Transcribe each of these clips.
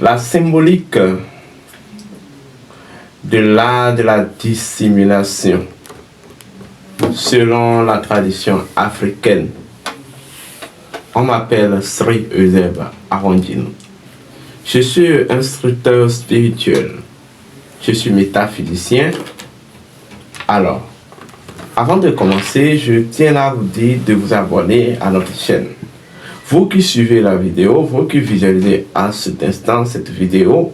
La symbolique de l'art de la dissimulation, selon la tradition africaine, on m'appelle Sri Euseb Arondino. Je suis instructeur spirituel. Je suis métaphysicien. Alors, avant de commencer, je tiens à vous dire de vous abonner à notre chaîne. Vous qui suivez la vidéo, vous qui visualisez à cet instant cette vidéo,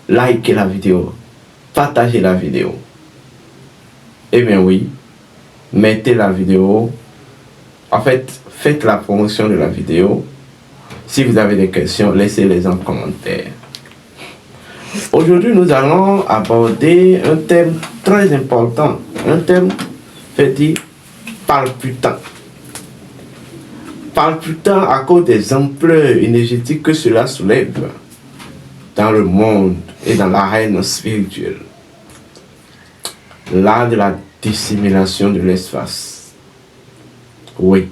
likez la vidéo, partagez la vidéo. Eh bien oui, mettez la vidéo. En fait, faites la promotion de la vidéo. Si vous avez des questions, laissez-les en commentaire. Aujourd'hui, nous allons aborder un thème très important. Un thème fait dire palpitant. Palpitant à cause des ampleurs énergétiques que cela soulève dans le monde et dans l'arène spirituelle. L'art de la dissimulation de l'espace. Oui.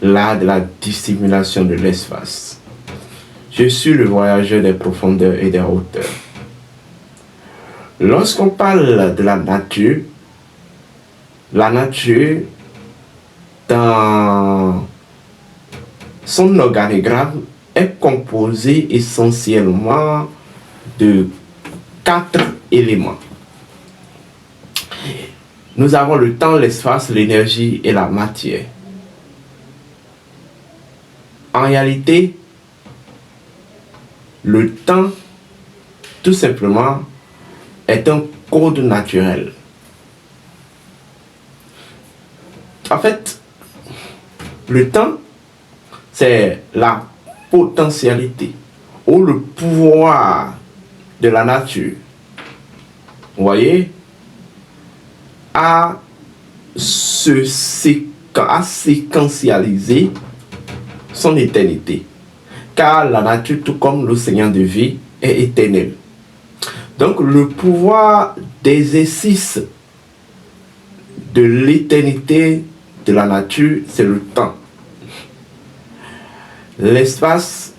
L'art de la dissimulation de l'espace. Je suis le voyageur des profondeurs et des hauteurs. Lorsqu'on parle de la nature dans son organigramme est composée essentiellement de 4 éléments. Nous avons le temps, l'espace, l'énergie et la matière. En réalité, le temps, tout simplement, est un code naturel. En fait, le temps, c'est la potentialité ou le pouvoir de la nature. Vous voyez, à séquentialiser son éternité. Car la nature, tout comme l'océan de vie, est éternel. Donc, le pouvoir d'exercice de l'éternité de la nature, c'est le temps. L'espace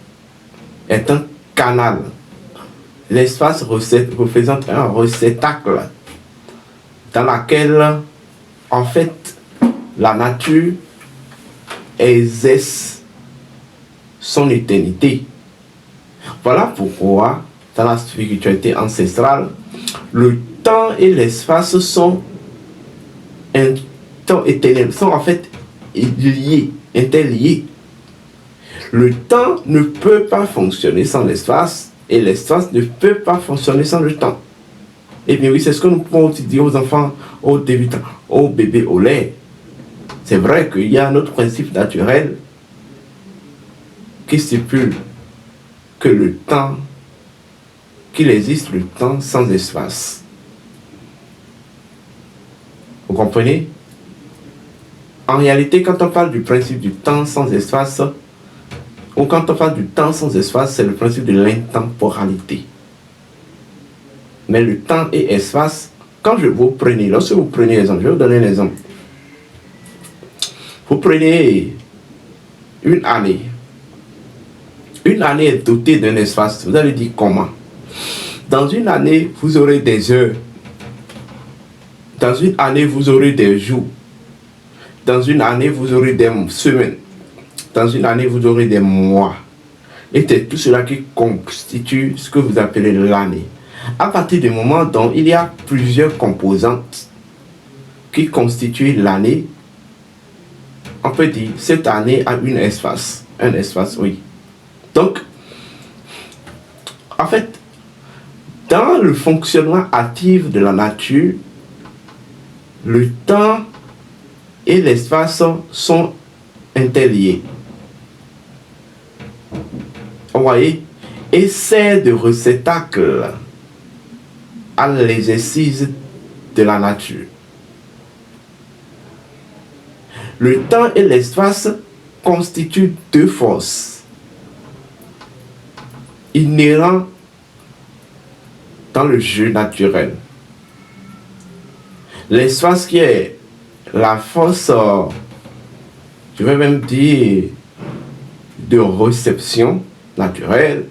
est un canal. L'espace représente un réceptacle dans lequel, en fait, la nature exerce son éternité. Voilà pourquoi, dans la spiritualité ancestrale, le temps et l'espace sont éternels, sont en fait liés, interliés. Le temps ne peut pas fonctionner sans l'espace et l'espace ne peut pas fonctionner sans le temps. Et bien oui, c'est ce que nous pouvons aussi dire aux enfants, aux débutants, aux bébés au lait. C'est vrai qu'il y a un autre principe naturel qui stipule que le temps, qu'il existe le temps sans espace. Vous comprenez? En réalité, quand on parle du principe du temps sans espace, ou quand on parle du temps sans espace, c'est le principe de l'intemporalité. Mais le temps et espace, quand vous prenez, lorsque vous prenez l'exemple, je vais vous donner un exemple. Vous prenez une année. Une année est dotée d'un espace. Vous allez dire comment? Dans une année, vous aurez des heures. Dans une année, vous aurez des jours. Dans une année, vous aurez des semaines. Dans une année, vous aurez des mois. Et c'est tout cela qui constitue ce que vous appelez l'année. À partir du moment dont il y a plusieurs composantes qui constituent l'année, on peut dire cette année a un espace, oui. Donc, en fait, dans le fonctionnement actif de la nature, le temps et l'espace sont interliés. Vous voyez, et c'est de réceptacle à l'exercice de la nature. Le temps et l'espace constituent deux forces inhérentes dans le jeu naturel. L'espace qui est la force, je vais même dire, de réception, naturelle,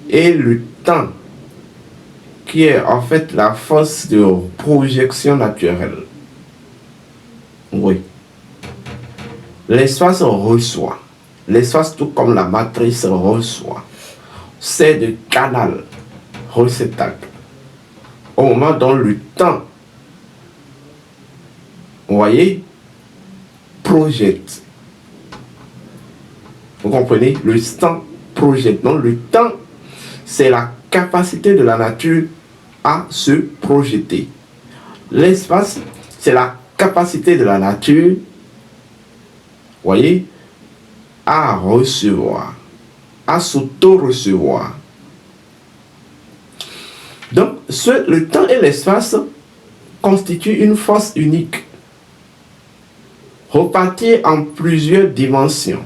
et le temps, qui est en fait la force de projection naturelle. Oui. L'espace reçoit. L'espace, tout comme la matrice, reçoit. C'est de canal réceptacle. Au moment dont le temps, vous voyez, projette. Vous comprenez? Le temps projette. Donc le temps, c'est la capacité de la nature à se projeter. L'espace, c'est la capacité de la nature, voyez, à recevoir, à s'auto-recevoir. Donc, le temps et l'espace constituent une force unique, repartie en plusieurs dimensions.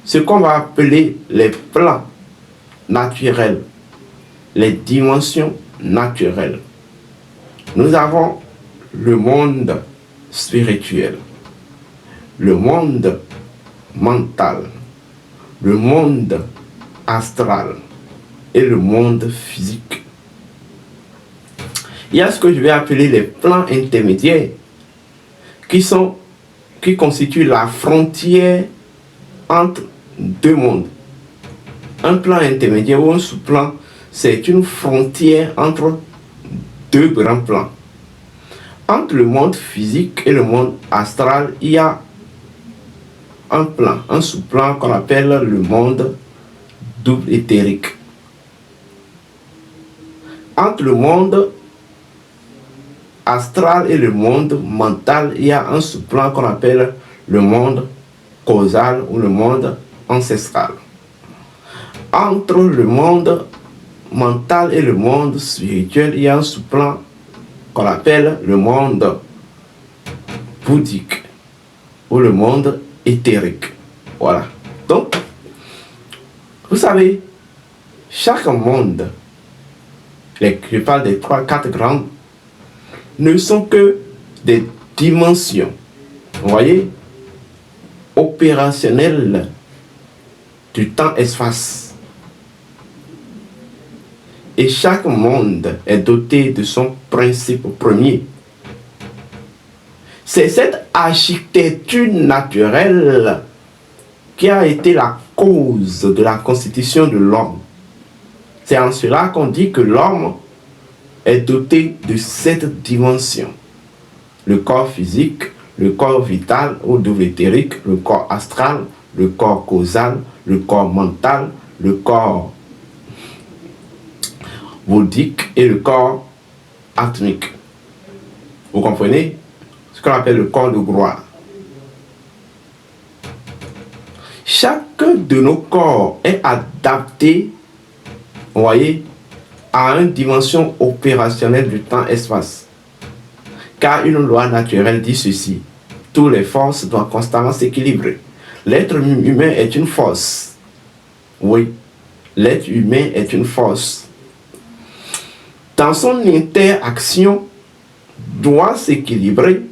Ce qu'on va appeler les plans naturels, les dimensions naturelles. Nous avons le monde spirituel, le monde mental, le monde astral et le monde physique. Il y a ce que je vais appeler les plans intermédiaires qui constituent la frontière entre deux mondes. Un plan intermédiaire ou un sous-plan, c'est une frontière entre deux grands plans. Entre le monde physique et le monde astral, il y a un plan, un sous-plan qu'on appelle le monde double éthérique. Entre le monde astral et le monde mental, il y a un sous-plan qu'on appelle le monde causal ou le monde ancestral. Entre le monde mental et le monde spirituel, il y a un sous-plan qu'on appelle le monde bouddhique ou le monde éthérique. Voilà. Donc, vous savez, chaque monde, je parle des 3-4 grands, ne sont que des dimensions, vous voyez, opérationnelles du temps-espace. Et chaque monde est doté de son principe premier. C'est cette architecture naturelle qui a été la cause de la constitution de l'homme. C'est en cela qu'on dit que l'homme est doté de 7 dimensions. Le corps physique, le corps vital ou double éthérique, le corps astral, le corps causal, le corps mental, le corps bouddhique et le corps atmique. Vous comprenez? Ce qu'on appelle le corps de gloire. Chacun de nos corps est adapté, vous voyez, à une dimension opérationnelle du temps-espace. Car une loi naturelle dit ceci: toutes les forces doivent constamment s'équilibrer. L'être humain est une force. Oui, l'être humain est une force. Dans son interaction, doit s'équilibrer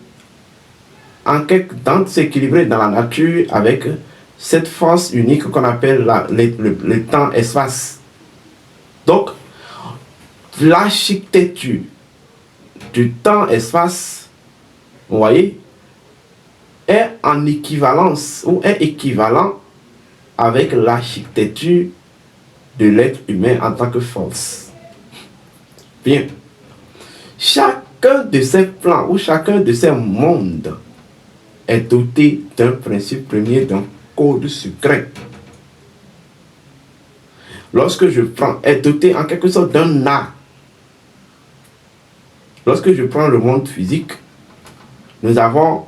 s'équilibrer dans la nature avec cette force unique qu'on appelle le temps-espace. Donc, l'architecture du temps-espace, vous voyez, est en équivalence ou est équivalent avec l'architecture de l'être humain en tant que force. Bien. Chacun de ces plans ou chacun de ces mondes est doté d'un principe premier, d'un code secret. Lorsque je prends, est doté en quelque sorte d'un art. Lorsque je prends le monde physique, nous avons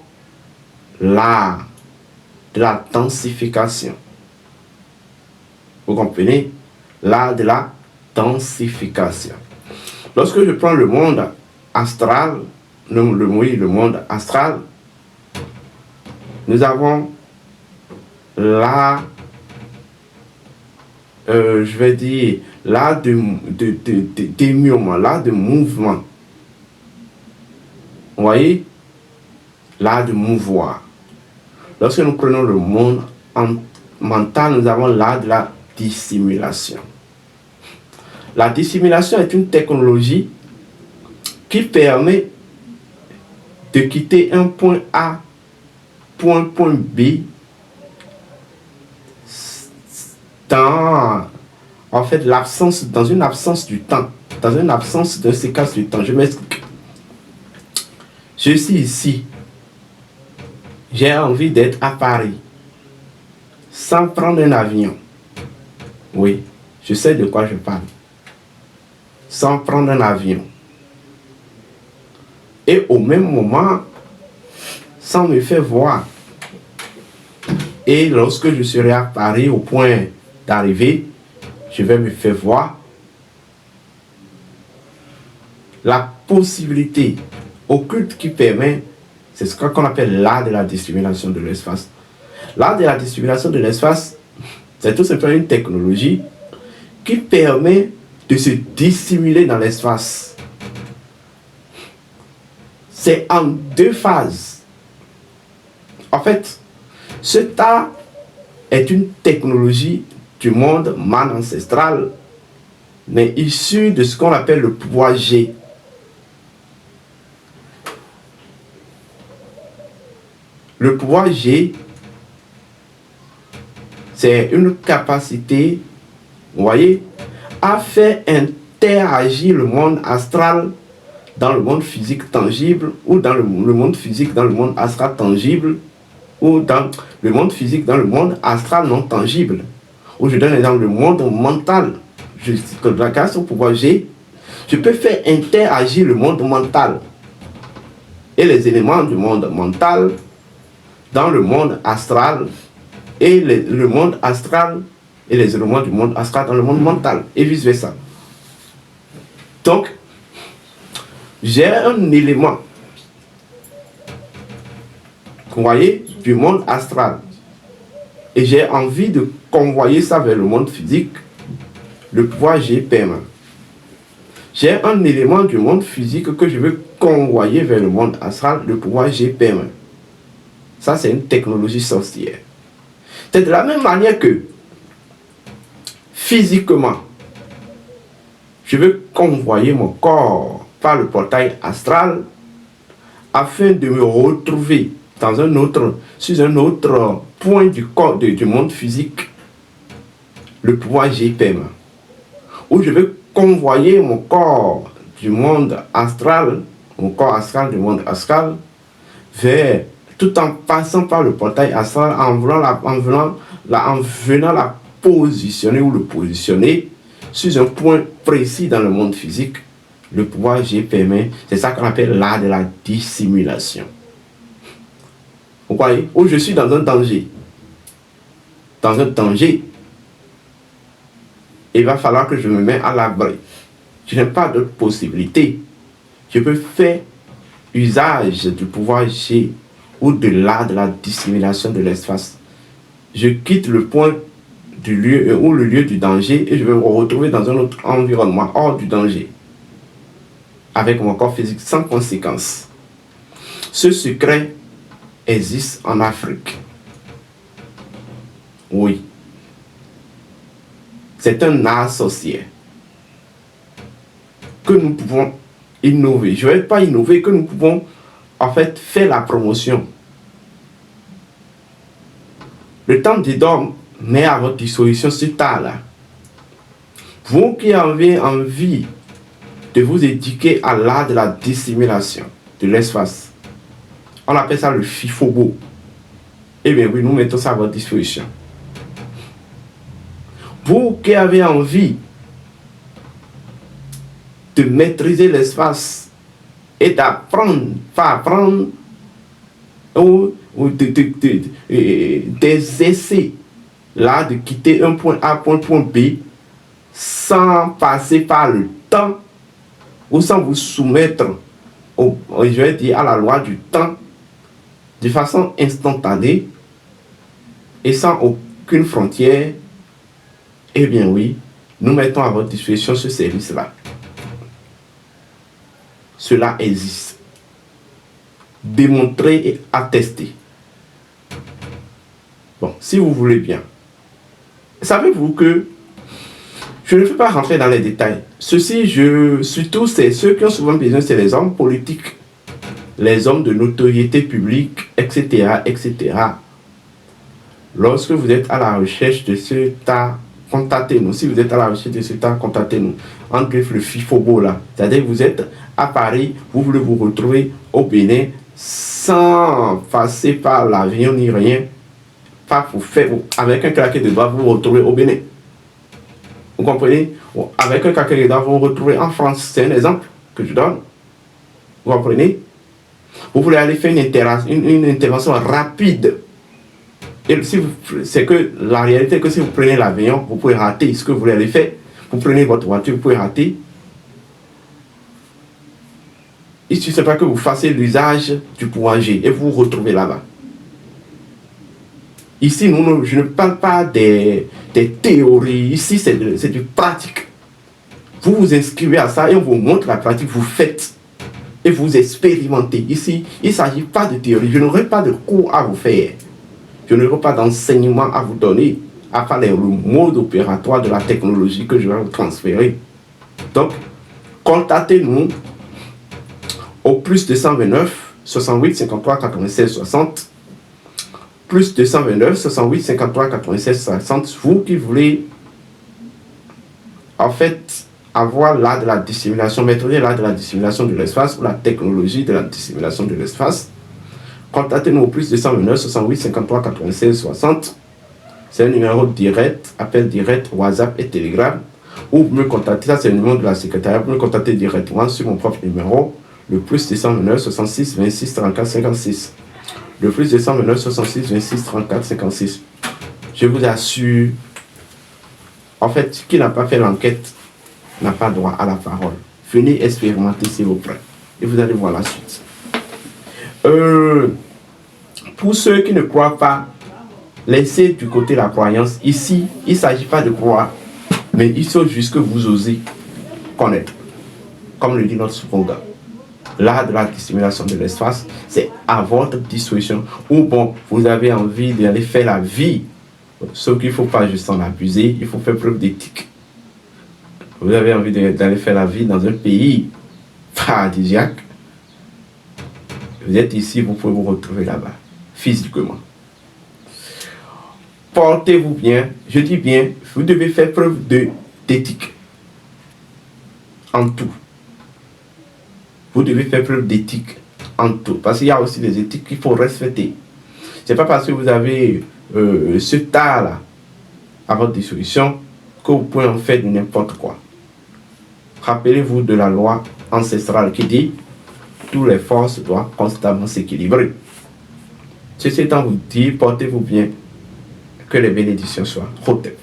l'art de la densification. Vous comprenez? L'art de la densification. Lorsque je prends le monde astral, le monde astral, nous avons l'art, je vais dire, l'art d'émurement, l'art de mouvement. Vous voyez? L'art de mouvoir. Lorsque nous prenons le monde mental, nous avons l'art de la dissimulation. La dissimulation est une technologie qui permet de quitter un point A pour un point B dans une absence du temps, dans une absence de séquence du temps. Je m'explique. Je suis ici. J'ai envie d'être à Paris sans prendre un avion. Oui, je sais de quoi je parle. Sans prendre un avion. Et au même moment, sans me faire voir. Et lorsque je serai à Paris au point d'arrivée, je vais me faire voir. La possibilité occulte qui permet, c'est ce qu'on appelle l'art de la dissimulation de l'espace. L'art de la dissimulation de l'espace, c'est tout simplement une technologie qui permet de se dissimuler dans l'espace. C'est en deux phases. En fait, cet art est une technologie du monde man ancestral, mais issue de ce qu'on appelle le pouvoir G. Le pouvoir G, c'est une capacité, vous voyez, à faire interagir le monde astral dans le monde physique tangible, ou dans le monde physique dans le monde astral tangible, ou dans le monde physique dans le monde astral non tangible. Ou je donne l'exemple, le monde mental. Grâce au pouvoir G, je peux faire interagir le monde mental et les éléments du monde mental dans le monde astral, et le monde astral et les éléments du monde astral dans le monde mental, et vice versa. Donc, j'ai un élément, vous voyez, du monde astral, et j'ai envie de convoyer ça vers le monde physique. Le pouvoir G permet. J'ai un élément du monde physique que je veux convoyer vers le monde astral. Le pouvoir G permet. Ça, c'est une technologie sorcière. C'est de la même manière que physiquement, je veux convoyer mon corps par le portail astral afin de me retrouver dans sur un autre point du corps, du monde physique. Le pouvoir G permet. Où je veux convoyer mon corps du monde astral, mon corps astral du monde astral, vers, tout en passant par le portail astral, en venant la positionner ou le positionner sur un point précis dans le monde physique. Le pouvoir G permet, c'est ça qu'on appelle l'art de la dissimulation. Vous voyez, où je suis dans un danger. Dans un danger, il va falloir que je me mette à l'abri. Je n'ai pas d'autre possibilité. Je peux faire usage du pouvoir G ou de l'art de la dissimulation de l'espace. Je quitte le point du lieu ou le lieu du danger et je vais me retrouver dans un autre environnement hors du danger, avec mon corps physique sans conséquence. Ce secret existe en Afrique. Oui. C'est un art sorcier que nous pouvons innover. Je ne vais pas innover, que nous pouvons en fait faire la promotion. Le temps d'Édom met à votre disposition ce tas-là. Vous qui avez envie de vous éduquer à l'art de la dissimulation de l'espace, on appelle ça le FIFOBO. Eh bien oui, nous mettons ça à votre disposition. Vous qui avez envie de maîtriser l'espace et d'apprendre, pas apprendre, ou des essais, là, de quitter un point A pour un point B, sans passer par le temps, ou sans vous soumettre, je vais dire, à la loi du temps, de façon instantanée, et sans aucune frontière. Eh bien oui, nous mettons à votre disposition ce service-là. Cela existe. Démontré et attesté. Bon, si vous voulez bien, savez-vous que je ne veux pas rentrer dans les détails. Ceci, surtout, c'est ceux qui ont souvent besoin, c'est les hommes politiques, les hommes de notoriété publique, etc., etc. Lorsque vous êtes à la recherche de ce tas, contactez-nous. Si vous êtes à la recherche de ce tas, contactez-nous. En griffe le FIFOBO là. C'est-à-dire que vous êtes à Paris, vous voulez vous retrouver au Bénin sans passer par l'avion ni rien. Pas vous faire, avec un claquet de doigts, vous vous retrouvez au Bénin. Vous comprenez? Avec un claquet de doigts, vous vous retrouvez en France. C'est un exemple que je donne. Vous comprenez? Vous voulez aller faire une intervention rapide. Et si c'est que la réalité est que si vous prenez l'avion, vous pouvez rater ce que vous voulez aller faire. Vous prenez votre voiture, vous pouvez rater. Il ne suffit pas que vous fassiez l'usage du pouvoir G et vous vous retrouvez là-bas. Ici, je ne parle pas des théories. Ici, c'est du pratique. Vous vous inscrivez à ça et on vous montre la pratique. Vous faites et vous expérimentez. Ici, il ne s'agit pas de théorie. Je n'aurai pas de cours à vous faire. Je n'aurai pas d'enseignement à vous donner, à part le mode opératoire de la technologie que je vais vous transférer. Donc, contactez-nous au plus 229 68 53 96 60. Plus 229 68 53 96 60. Vous qui voulez, en fait, avoir l'art de la dissimulation, maîtriser l'art de la dissimulation de l'espace ou la technologie de la dissimulation de l'espace, contactez-nous au plus 229 68 53 96 60. C'est un numéro direct, appel direct, WhatsApp et Telegram. Ou vous me contactez, ça c'est le numéro de la secrétaire, vous me contactez directement sur mon propre numéro, le plus 229 66 26 34 56. Le plus 229 66 26 34 56. Je vous assure, en fait, qui n'a pas fait l'enquête n'a pas droit à la parole. Venez expérimenter s'il vous plaît. Et vous allez voir la suite. Pour ceux qui ne croient pas, laissez du côté la croyance. Ici, il ne s'agit pas de croire, mais il faut juste que vous osez connaître. Comme le dit notre slogan. L'art de la dissimulation de l'espace, c'est à votre disposition. Ou bon, vous avez envie d'aller faire la vie, sauf qu'il ne faut pas juste en abuser, il faut faire preuve d'éthique. Vous avez envie d'aller faire la vie dans un pays paradisiaque, vous êtes ici, vous pouvez vous retrouver là-bas, physiquement. Portez-vous bien, je dis bien, vous devez faire preuve d'éthique en tout. Vous devez faire preuve d'éthique en tout, parce qu'il y a aussi des éthiques qu'il faut respecter. C'est pas parce que vous avez ce tas-là à votre disposition que vous pouvez en faire n'importe quoi. Rappelez-vous de la loi ancestrale qui dit toutes les forces doivent constamment s'équilibrer. Ceci étant vous dit, portez-vous bien, que les bénédictions soient. Hotep.